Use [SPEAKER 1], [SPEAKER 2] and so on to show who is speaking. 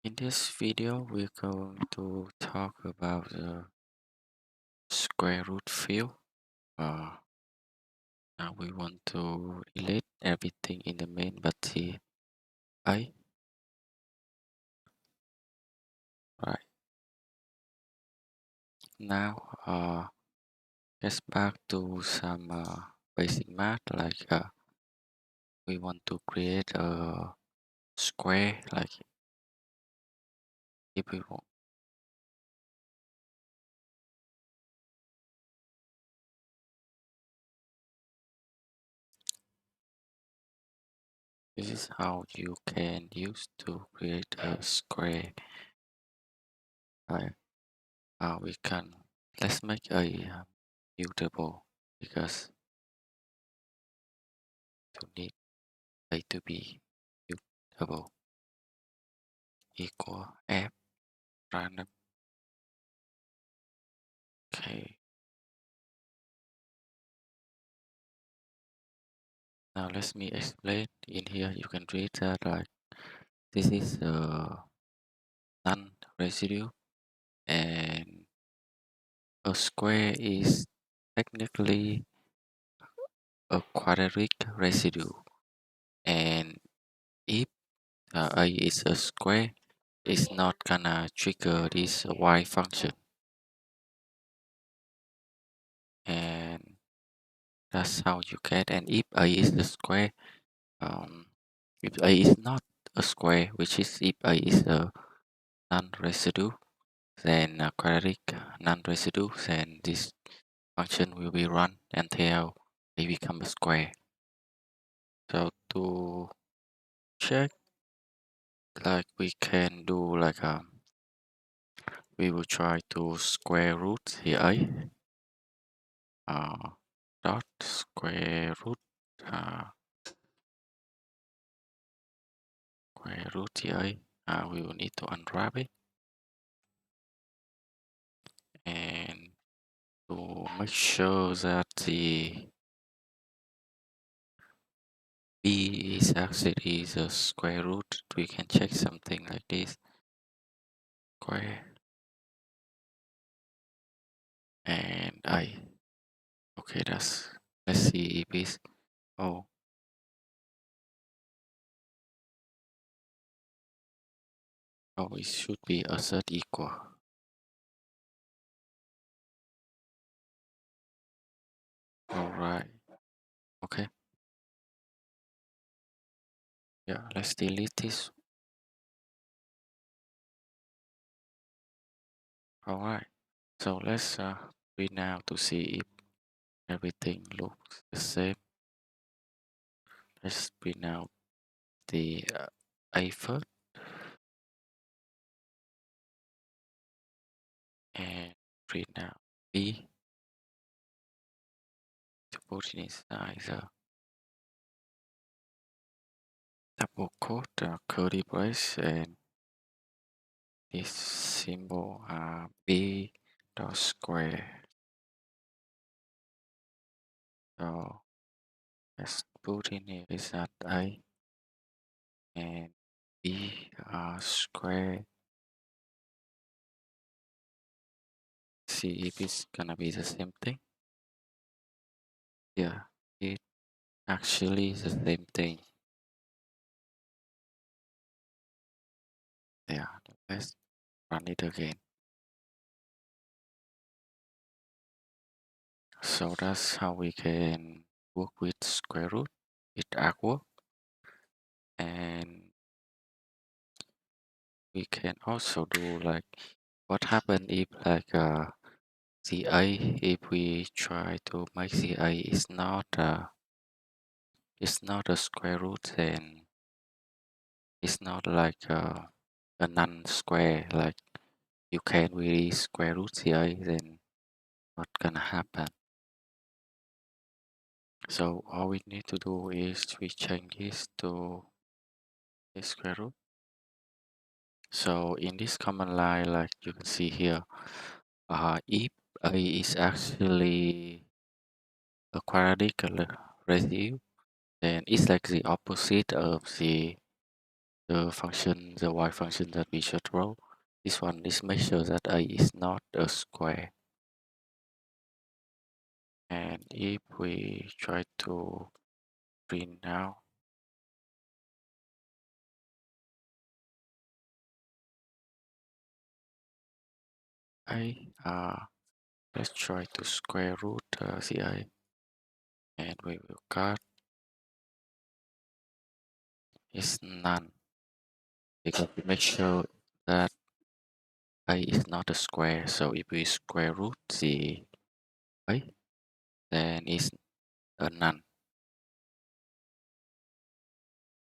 [SPEAKER 1] In this video, we're going to talk about the square root field. Now we want to delete everything in the main but the I. Right now, let's back to some basic math. Like we want to create a square. Like if we want, this is how you can use to create a square. Right. We can let's make a mutable because to need A to be mutable equal f random. Okay, now let me explain. In here you can read that like this is a non-residue and a square is technically a quadratic residue, and if A is a square, it's not gonna trigger this y function, and that's how you get. And if A is the square, if A is not a square, which is if A is a non-residue, then a quadratic non-residue, then this function will be run until A become a square. So to check, like we can do like we will try to square root here A. Dot square root square root here. We will need to unwrap it and to make sure that the b is actually the square root. We can check something like this: square and I. Okay, let's see if it's oh it should be a set equal. All right. Okay. Yeah. Let's delete this. All right. So let's read now to see if everything looks the same. Let's print out the A first and print out B to put it inside the double quote curly brace, and this symbol B dot square. So let's put in here is that A and B square. See if it's gonna be the same thing. Yeah, it actually is the same thing. Yeah, let's run it again. So that's how we can work with square root with artwork, and we can also do like what happen if like the A, if we try to make the A is not a square root, then it's not like a non-square, like you can't really square root the A, then what gonna happen? So all we need to do is we change this to the square root. So in this command line, like you can see here, if A is actually a quadratic residue, then it's like the opposite of the the y function that we should roll. This one is make sure that a is not a square. And if we try to print now, let's try to square root ci, and we will cut is none, because we make sure that a is not a square. So if we square root the a, then it's a none.